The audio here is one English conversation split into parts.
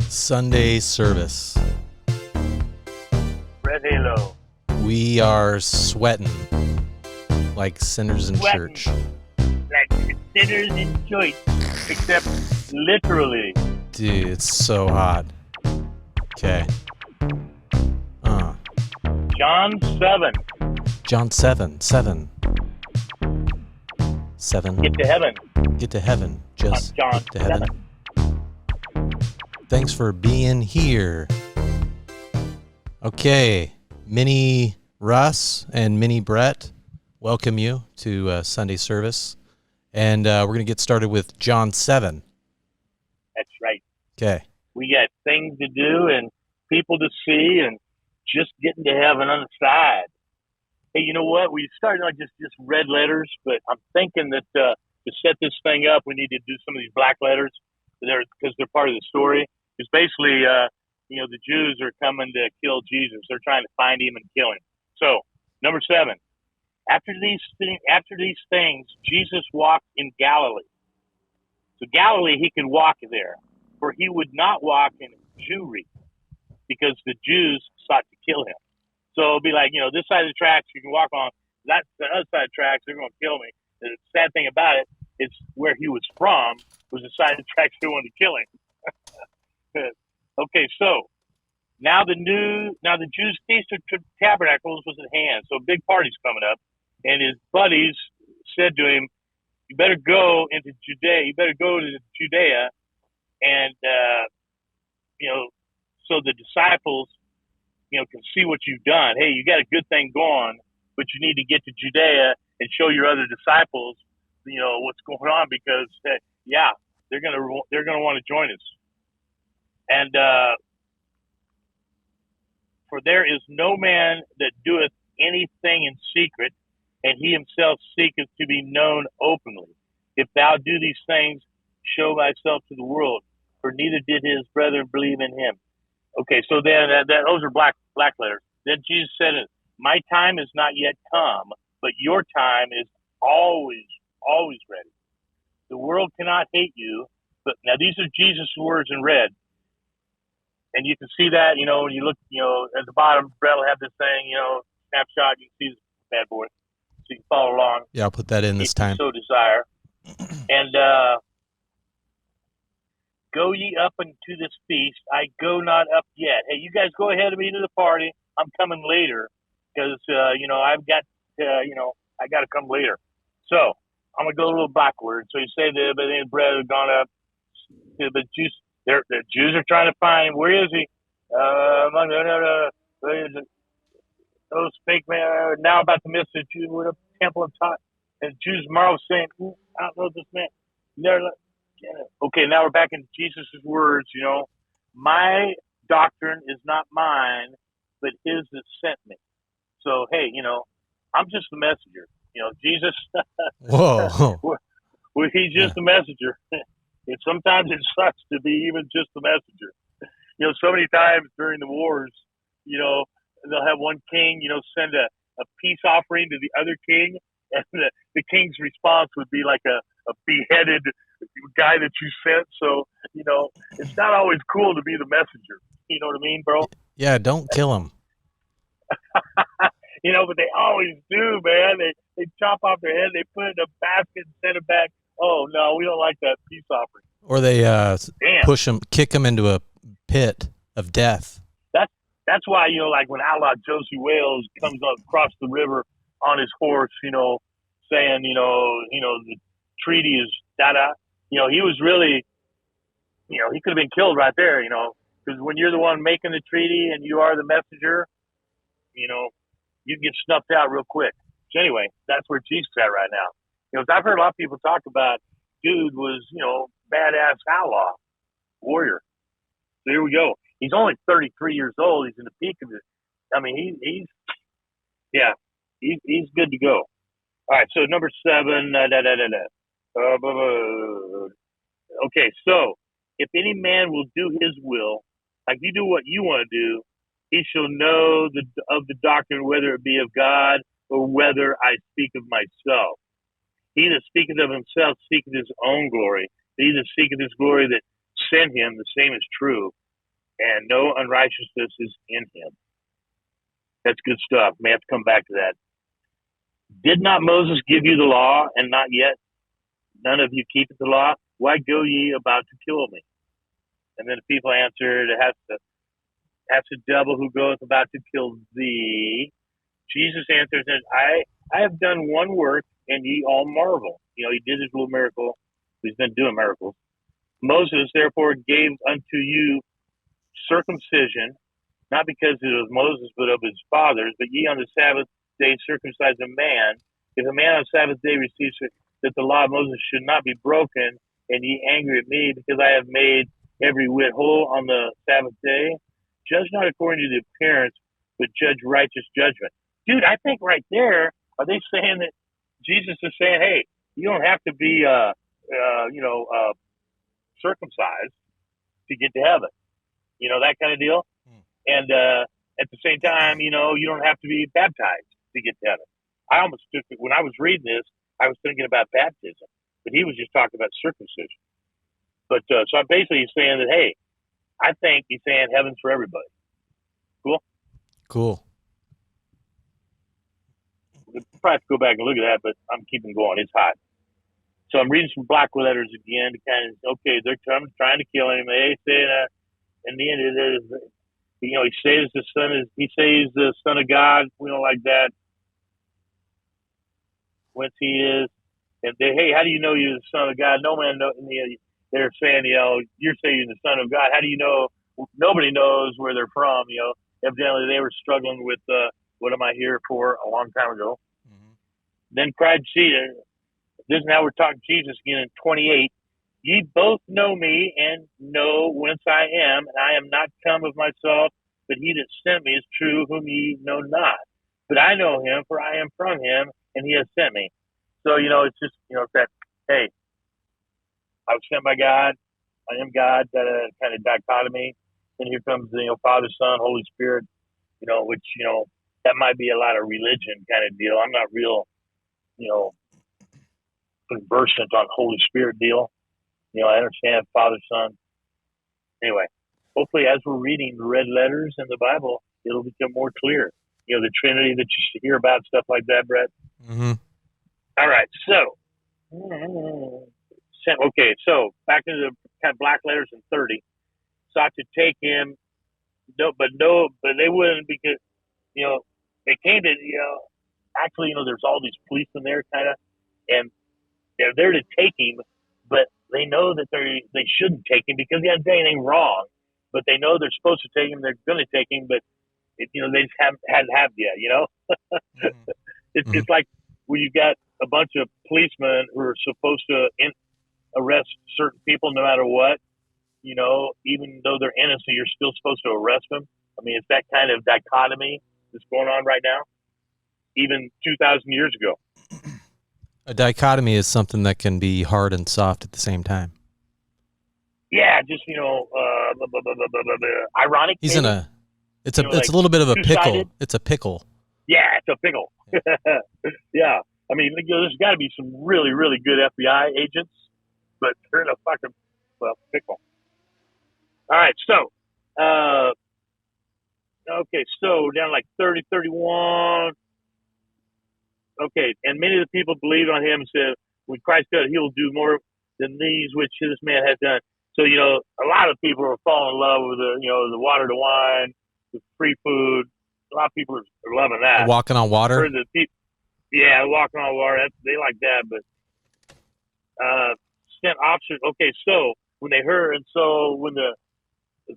Sunday Service. Bretthalo. We are sweating like sinners in church. Like sinners in church, except literally. Dude, it's so hot. Okay. John 7. John 7. 7. Get to heaven. Get to heaven. Just John get to heaven. 7. Thanks for being here. Okay. Mini Russ and Mini Brett, welcome you to Sunday Service. And we're going to get started with John 7. That's right. Okay. We got things to do and people to see and just getting to heaven on the side. Hey, you know what? We started on just red letters, but I'm thinking that to set this thing up, we need to do some of these black letters because they're part of the story. It's basically, the Jews are coming to kill Jesus. They're trying to find him and kill him. So, number 7. After these things, Jesus walked in Galilee. So Galilee, he could walk there, for he would not walk in Jewry, because the Jews sought to kill him. So it'll be like, this side of the tracks you can walk on, that's the other side of the tracks, they're going to kill me. The sad thing about it is where he was from was the side of the tracks they wanted to kill him. Okay, so now the Jews' Feast of Tabernacles was at hand, so a big party's coming up, and his buddies said to him, "You better go into Judea. You better go to Judea," and so the disciples, can see what you've done. Hey, you got a good thing going, but you need to get to Judea and show your other disciples, what's going on, because they're gonna want to join us. And for there is no man that doeth anything in secret, and he himself seeketh to be known openly. If thou do these things, show thyself to the world, for neither did his brethren believe in him. Okay, so then those are black letters. Then Jesus said, "My time is not yet come, but your time is always ready. The world cannot hate you." But now these are Jesus' words in red. And you can see that, when you look, at the bottom, Brett will have this thing, snapshot. You can see this bad boy. So you can follow along. Yeah, I'll put that in this time. So desire. And go ye up unto this feast. I go not up yet. Hey, you guys go ahead of me to the party. I'm coming later because, I've got, I got to come later. So I'm going to go a little backward. So you say the bread has gone up. The Jews are trying to find him. Where is he? Among those fake men are now about to miss the Jews with a temple of taught. And Jews marvel, saying, "I don't know this man." Okay, now we're back in Jesus' words. My doctrine is not mine, but his that sent me. So, hey, I'm just the messenger. Jesus, Whoa. he's just a messenger. And sometimes it sucks to be even just the messenger. So many times during the wars, they'll have one king, send a peace offering to the other king, and the king's response would be like a beheaded guy that you sent. So, it's not always cool to be the messenger. You know what I mean, bro? Yeah, don't kill him. But they always do, man. They chop off their head, they put it in a basket and send it back. Oh, no, we don't like that peace offering. Or they kick him into a pit of death. That's why, like when Outlaw Josie Wales comes across the river on his horse, saying, the treaty is da-da. He was really, he could have been killed right there, because when you're the one making the treaty and you are the messenger, you get snuffed out real quick. So anyway, that's where Jesus is at right now. I've heard a lot of people talk about, dude was, badass outlaw, warrior. So here we go. He's only 33 years old. He's in the peak of it. I mean, he's good to go. All right, so number 7. Okay, so if any man will do his will, like you do what you want to do, he shall know of the doctrine, whether it be of God or whether I speak of myself. He that speaketh of himself seeketh his own glory. He that seeketh his glory that sent him, the same is true. and no unrighteousness is in him. That's good stuff. May have to come back to that. Did not Moses give you the law, and not yet none of you keepeth the law? Why go ye about to kill me? And then the people answered, Hath the devil who goeth about to kill thee. Jesus answered and said, I have done one work, and ye all marvel. He did his little miracle. He's been doing miracles. Moses therefore gave unto you circumcision, not because it was Moses, but of his fathers. But ye on the Sabbath day circumcise a man. If a man on the Sabbath day receives that the law of Moses should not be broken, and ye angry at me, because I have made every whit whole on the Sabbath day, judge not according to the appearance, but judge righteous judgment. Dude, I think right there, are they saying that Jesus is saying, hey, you don't have to be, circumcised to get to heaven, that kind of deal. And at the same time, you don't have to be baptized to get to heaven. I almost took it when I was reading this. I was thinking about baptism, but he was just talking about circumcision. But so I'm basically saying that, hey, I think he's saying heaven's for everybody. Cool. We'll probably have to go back and look at that, but I'm keeping going. It's hot. So I'm reading some black letters again to kind of, okay, they're trying to kill him. They say that in the end, it is, he says the son of God, like that, whence he is. And hey, how do you know you're the son of God? No man knows. They're saying, you're saying you're the son of God. How do you know? Nobody knows where they're from. Evidently they were struggling with what am I here for a long time ago. Mm-hmm. Then cried Jesus. This now we're talking Jesus again in 28. Ye both know me and know whence I am, and I am not come of myself, but he that sent me is true, whom ye know not. But I know him, for I am from him, and he has sent me. So, it's just, it's that, hey, I was sent by God, I am God, that kind of dichotomy. And here comes, Father, Son, Holy Spirit, which, that might be a lot of religion kind of deal. I'm not real, conversant on Holy Spirit deal. I understand Father, Son. Anyway, hopefully as we're reading the red letters in the Bible, it'll become more clear. The Trinity that you hear about, stuff like that, Brett. Mm-hmm. All right, so back into the kind of black letters in 30. Sought to take him, but they wouldn't, because they came to actually there's all these policemen there kind of, and they're there to take him, but they know that they shouldn't take him because he hasn't done anything wrong. But they know they're supposed to take him. They're going to take him, but they just hadn't yet. Mm-hmm. It's like when you got a bunch of policemen who are supposed to arrest certain people no matter what. Even though they're innocent, you're still supposed to arrest them. I mean, it's that kind of dichotomy that's going on right now, even 2,000 years ago. A dichotomy is something that can be hard and soft at the same time. Yeah, just, ironic. He's maybe? It's a little bit of a pickle. It's a pickle. Yeah, it's a pickle. Yeah. I mean, there's got to be some really, really good FBI agents, but they're in a fucking, pickle. All right, so, so down like 30, 31. Okay, and many of the people believed on him and said, when Christ does, he will do more than these which this man has done. So, a lot of people are falling in love with the water to wine, the free food. A lot of people are loving that. Walking on water? Yeah, walking on water. They like that, but sent officers. Okay, so when they heard, and so when the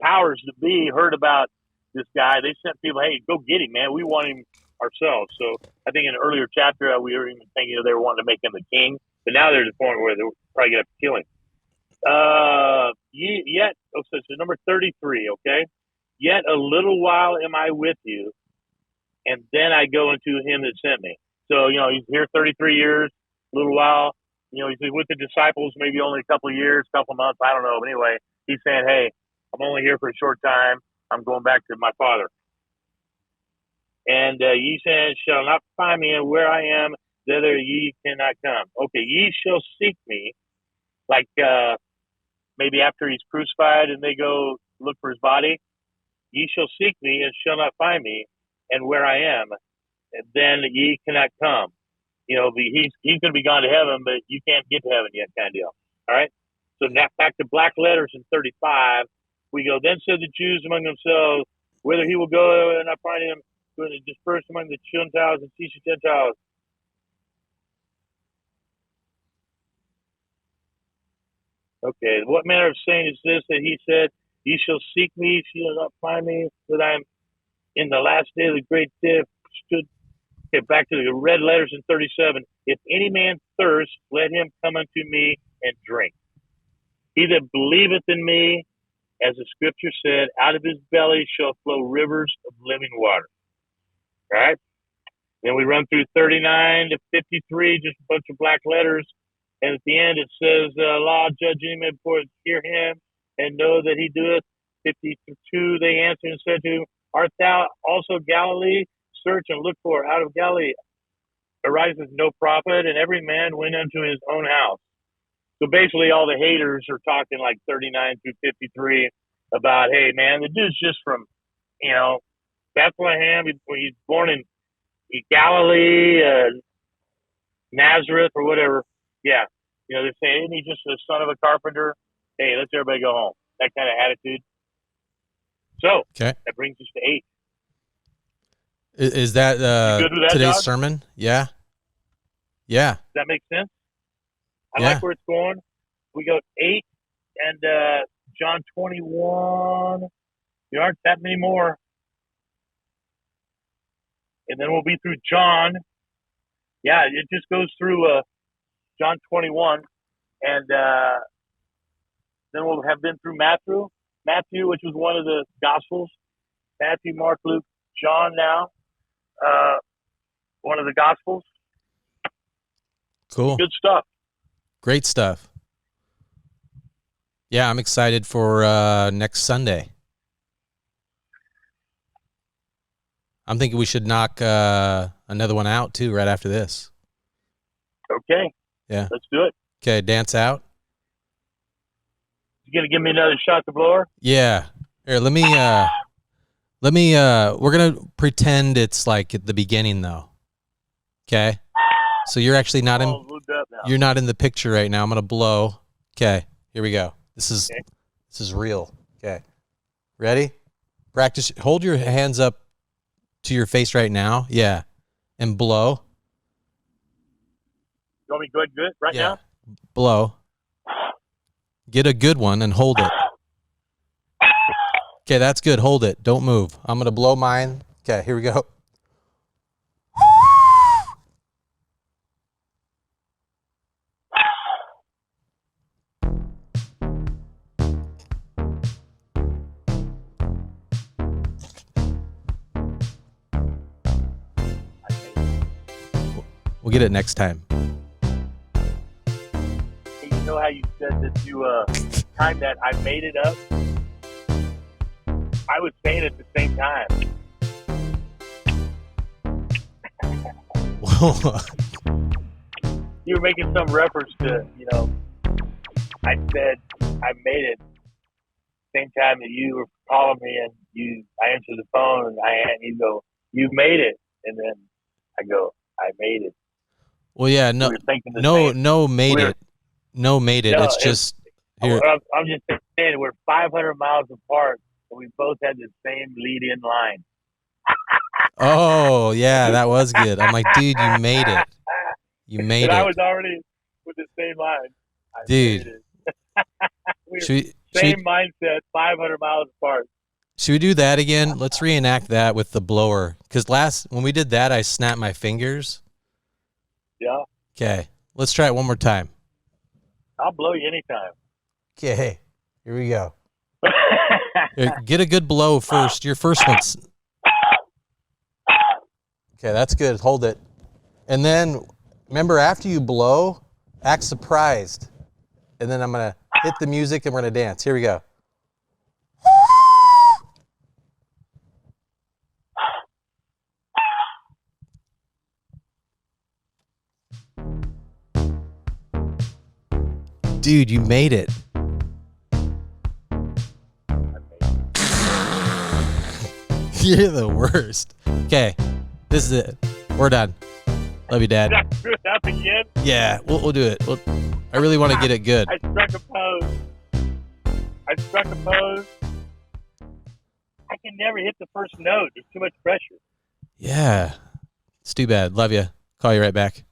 powers that be heard about this guy, they sent people, hey, go get him, man. We want him ourselves. So I think in an earlier chapter, we were even thinking they were wanting to make him the king, but now they're at the point where they're probably going to have to kill him. So number 33, okay? Yet a little while am I with you, and then I go into him that sent me. So, he's here 33 years, a little while. He's with the disciples maybe only a couple of years, couple of months, I don't know. But anyway, he's saying, hey, I'm only here for a short time. I'm going back to my Father. And ye shall not find me, and where I am, thither ye cannot come. Okay, ye shall seek me, like maybe after he's crucified and they go look for his body. ye shall seek me and shall not find me, and where I am, then ye cannot come. He's going to be gone to heaven, but you can't get to heaven yet, kind of deal. All right. So now back to black letters in 35. We go. Then said the Jews among themselves, whether he will go and I find him going to disperse among the Gentiles and teach the Gentiles. Okay. What manner of saying is this that he said, ye shall seek me, shall not find me, that I am in the last day of the great day stood. Okay, back to the red letters in 37. If any man thirst, let him come unto me and drink. He that believeth in me, as the scripture said, out of his belly shall flow rivers of living water. All right? Then we run through 39 to 53, just a bunch of black letters. And at the end it says, law, judge any man before hear him and know that he doeth. 52, they answered and said to him, art thou also Galilee? Search and look for out of Galilee arises no prophet, and every man went unto his own house. So basically all the haters are talking like 39 through 53 about, hey man, the dude's just from, Bethlehem. He's born in Galilee, Nazareth or whatever. Yeah. They're saying, isn't he just the son of a carpenter? Hey, let's everybody go home. That kind of attitude. So That brings us to 8. Is that, today's dog? Sermon? Yeah. Yeah. Does that make sense? I like where it's going. We go 8 and John 21. There aren't that many more. And then we'll be through John. Yeah, it just goes through John 21. And then we'll have been through Matthew, which was one of the Gospels. Matthew, Mark, Luke, John now. One of the Gospels. Cool. Good stuff. Great stuff. Yeah, I'm excited for next Sunday. I'm thinking we should knock another one out too right after this. Okay. Yeah. Let's do it. Okay, dance out. You gonna give me another shot to blower? Yeah. Here, let me we're gonna pretend it's like at the beginning though. Okay? So you're actually not you're not in the picture right now. I'm gonna blow. Okay, here we go. This is real. Okay. Ready? Practice. Hold your hands up to your face right now. Yeah. And blow. You want me to go ahead and do it right now? Blow. Get a good one and hold it. Okay, that's good. Hold it. Don't move. I'm going to blow mine. Okay, here we go. We'll get it next time. You know how you said that you timed that I made it up? I was saying it at the same time. You were making some reference to, I said I made it same time that you were calling me and I answered the phone and you go, you made it. And then I go, I made it. Well, yeah, no, made it. It's just here. I'm just saying we're 500 miles apart, and we both had the same lead-in line. Oh, yeah, that was good. I'm like, dude, you made it. You made it. I was already with the same line. Dude. Same mindset, 500 miles apart. Should we do that again? Let's reenact that with the blower. Because when we did that, I snapped my fingers. Yeah. Okay. Let's try it one more time. I'll blow you anytime. Okay. Here we go. Here, get a good blow first. Your first one's... Okay, that's good. Hold it. And then, remember, after you blow, act surprised. And then I'm going to hit the music and we're going to dance. Here we go. Dude, you made it. You're the worst. Okay, this is it. We're done. Love you, Dad. Did I screw it up again? Yeah, we'll do it. I really want to get it good. I struck a pose. I can never hit the first note. There's too much pressure. Yeah. It's too bad. Love you. Call you right back.